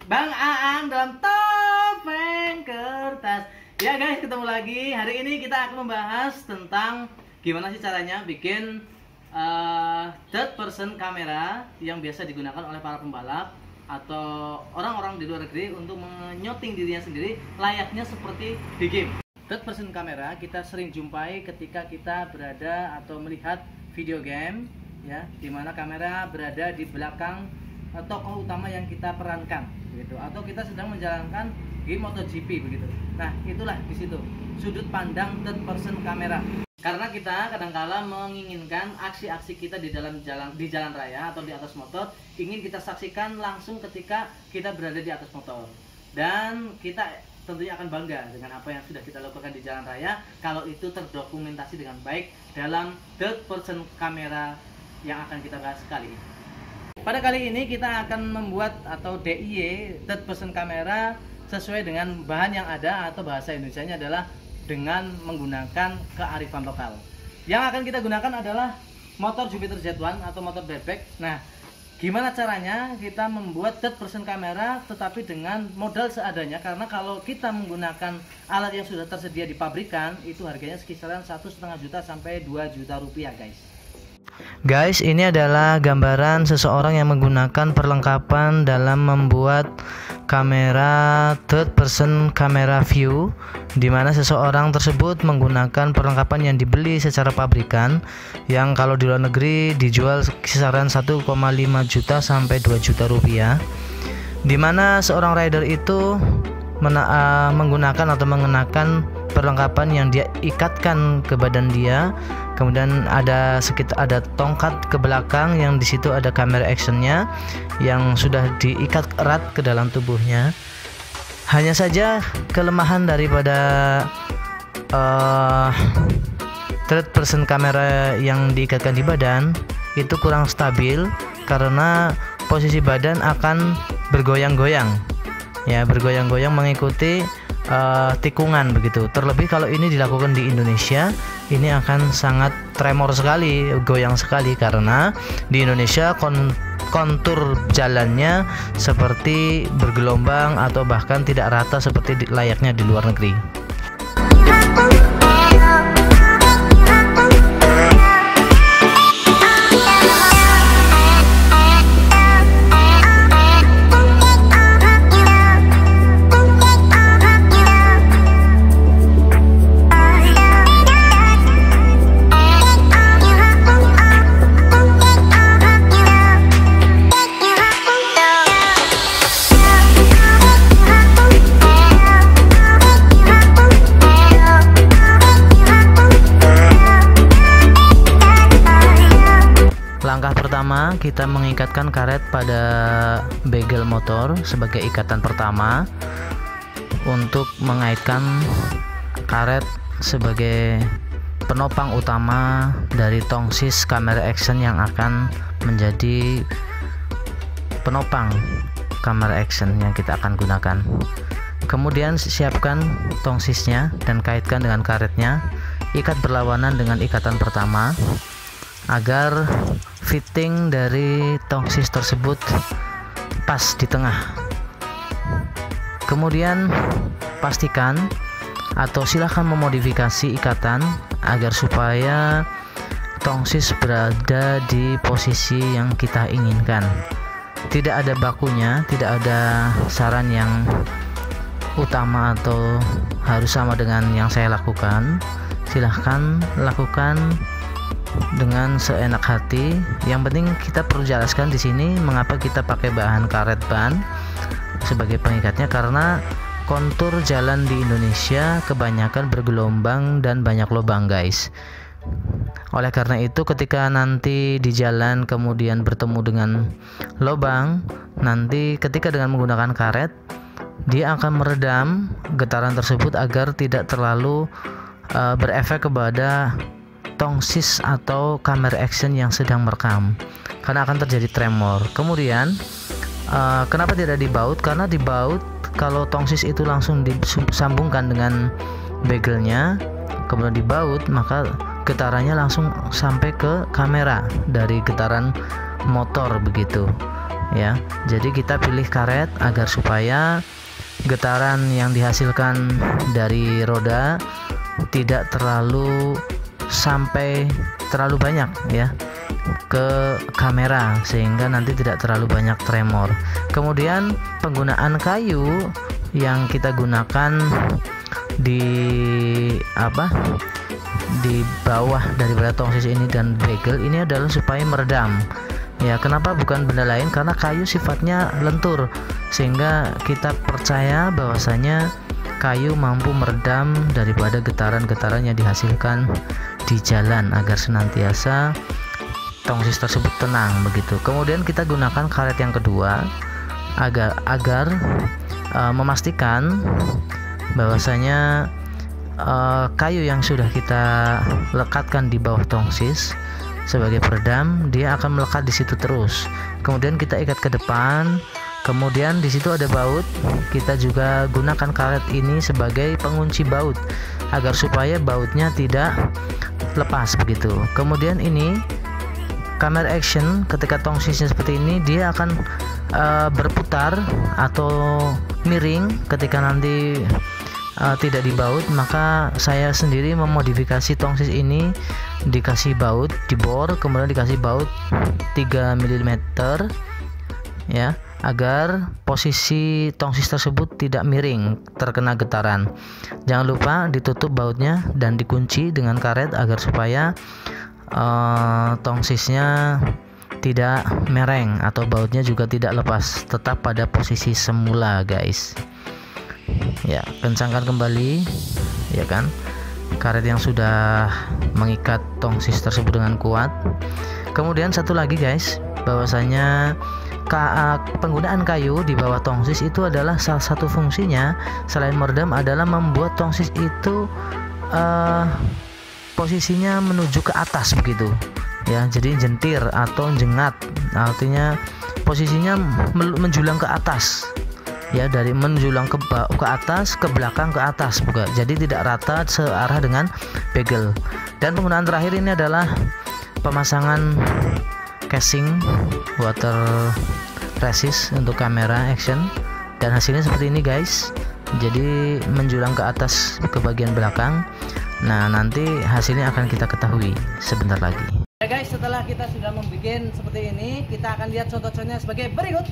Bang Aang dalam topeng kertas. Ya guys, ketemu lagi. Hari ini kita akan membahas tentang gimana sih caranya bikin third person kamera yang biasa digunakan oleh para pembalap atau orang-orang di luar negeri untuk menyoting dirinya sendiri layaknya seperti di game. Third person kamera kita sering jumpai ketika kita berada atau melihat video game, ya, dimana kamera berada di belakang tokoh utama yang kita perankan, begitu. Atau kita sedang menjalankan game MotoGP, begitu. Nah, itulah di situ sudut pandang third person kamera. Karena kita kadangkala menginginkan aksi-aksi kita di jalan raya atau di atas motor ingin kita saksikan langsung ketika kita berada di atas motor. Dan kita tentunya akan bangga dengan apa yang sudah kita lakukan di jalan raya kalau itu terdokumentasi dengan baik dalam third person kamera yang akan kita bahas kali ini. Pada kali ini kita akan membuat atau DIY third person kamera sesuai dengan bahan yang ada, atau bahasa Indonesianya adalah dengan menggunakan kearifan lokal. Yang akan kita gunakan adalah motor Jupiter Z1 atau motor bebek. Nah, gimana caranya kita membuat third person kamera tetapi dengan modal seadanya, karena kalau kita menggunakan alat yang sudah tersedia di pabrikan itu harganya sekisaran 1,5 juta sampai 2 juta rupiah, guys. Guys, ini adalah gambaran seseorang yang menggunakan perlengkapan dalam membuat kamera third person camera view, di mana seseorang tersebut menggunakan perlengkapan yang dibeli secara pabrikan yang kalau di luar negeri dijual kisaran 1,5 juta sampai 2 juta rupiah, di mana seorang rider itu menggunakan atau mengenakan perlengkapan yang dia ikatkan ke badan dia. Kemudian ada tongkat ke belakang yang di situ ada kamera actionnya yang sudah diikat erat ke dalam tubuhnya. Hanya saja kelemahan daripada third person kamera yang diikatkan di badan itu kurang stabil karena posisi badan akan bergoyang-goyang, ya, bergoyang-goyang mengikuti tikungan, begitu. Terlebih kalau ini dilakukan di Indonesia, ini akan sangat tremor sekali, goyang sekali, karena di Indonesia kontur jalannya seperti bergelombang atau bahkan tidak rata seperti layaknya di luar negeri. Langkah pertama, kita mengikatkan karet pada begel motor sebagai ikatan pertama untuk mengaitkan karet sebagai penopang utama dari tongsis kamera action yang akan menjadi penopang kamera action yang kita akan gunakan. Kemudian siapkan tongsisnya dan kaitkan dengan karetnya, ikat berlawanan dengan ikatan pertama agar fitting dari tongsis tersebut pas di tengah. Kemudian pastikan atau silahkan memodifikasi ikatan agar supaya tongsis berada di posisi yang kita inginkan. Tidak ada bakunya, tidak ada saran yang utama atau harus sama dengan yang saya lakukan. Silahkan lakukan dengan seenak hati. Yang penting kita perlu jelaskan di sini mengapa kita pakai bahan karet ban sebagai pengikatnya, karena kontur jalan di Indonesia kebanyakan bergelombang dan banyak lubang, guys. Oleh karena itu ketika nanti di jalan kemudian bertemu dengan lubang, nanti ketika dengan menggunakan karet dia akan meredam getaran tersebut agar tidak terlalu berefek kepada tongsis atau kamera action yang sedang merekam, karena akan terjadi tremor. Kemudian kenapa tidak dibaut? Karena dibaut kalau tongsis itu langsung disambungkan dengan begelnya, kemudian dibaut, maka getarannya langsung sampai ke kamera dari getaran motor, begitu. ya. Jadi kita pilih karet agar supaya getaran yang dihasilkan dari roda tidak terlalu sampai terlalu banyak ya ke kamera, sehingga nanti tidak terlalu banyak tremor. Kemudian penggunaan kayu yang kita gunakan di bawah daripada tongsis ini dan bagel ini adalah supaya meredam ya. Kenapa bukan benda lain? Karena kayu sifatnya lentur, sehingga kita percaya bahwasanya kayu mampu meredam daripada getaran-getaran yang dihasilkan di jalan agar senantiasa tongsis tersebut tenang begitu. Kemudian kita gunakan karet yang kedua agar memastikan bahwasanya kayu yang sudah kita lekatkan di bawah tongsis sebagai peredam, dia akan melekat di situ terus. Kemudian kita ikat ke depan. Kemudian di situ ada baut. Kita juga gunakan karet ini sebagai pengunci baut agar supaya bautnya tidak lepas begitu. Kemudian ini camera action, ketika tongsisnya seperti ini dia akan berputar atau miring ketika nanti tidak dibaut. Maka saya sendiri memodifikasi tongsis ini, dikasih baut, dibor, kemudian dikasih baut 3 mm ya, agar posisi tongsis tersebut tidak miring terkena getaran. Jangan lupa ditutup bautnya dan dikunci dengan karet agar supaya tongsisnya tidak mereng atau bautnya juga tidak lepas, tetap pada posisi semula guys ya. Kencangkan kembali ya kan karet yang sudah mengikat tongsis tersebut dengan kuat. Kemudian satu lagi guys, bahwasanya penggunaan kayu di bawah tongsis itu adalah salah satu fungsinya selain meredam adalah membuat tongsis itu posisinya menuju ke atas begitu ya. Jadi jentir atau jengat, artinya posisinya menjulang ke atas ya, dari menjulang ke atas, ke belakang, ke atas bukan. Jadi tidak rata searah dengan bagel. Dan penggunaan terakhir ini adalah pemasangan casing water resist untuk kamera action, dan hasilnya seperti ini guys. Jadi menjulang ke atas ke bagian belakang. Nah, nanti hasilnya akan kita ketahui sebentar lagi. Ya guys, setelah kita sudah membuat seperti ini, kita akan lihat contoh-contohnya sebagai berikut.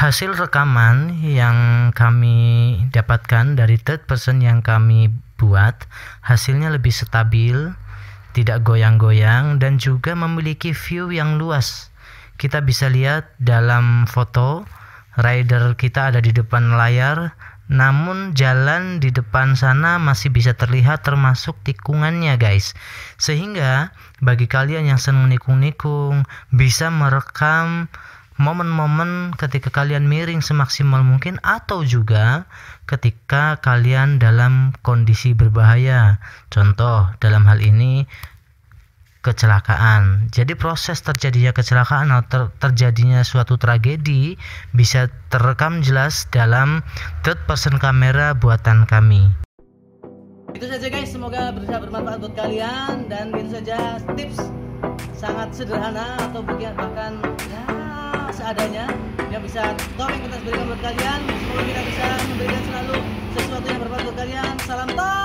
Hasil rekaman yang kami dapatkan dari third person yang kami buat, hasilnya lebih stabil, tidak goyang-goyang, dan juga memiliki view yang luas. Kita bisa lihat dalam foto, rider kita ada di depan layar, namun jalan di depan sana masih bisa terlihat termasuk tikungannya guys. Sehingga bagi kalian yang senang nikung-nikung, bisa merekam momen-momen ketika kalian miring semaksimal mungkin, atau juga ketika kalian dalam kondisi berbahaya, contoh dalam hal ini kecelakaan. Jadi proses terjadinya kecelakaan atau terjadinya suatu tragedi bisa terekam jelas dalam third person kamera buatan kami. Itu saja guys, semoga bisa bermanfaat buat kalian, dan itu saja tips sangat sederhana atau bahkan ya seadanya yang bisa Tom yang kita berikan buat kalian. Semoga kita bisa memberikan selalu sesuatu yang bermanfaat buat kalian. Salam Tom.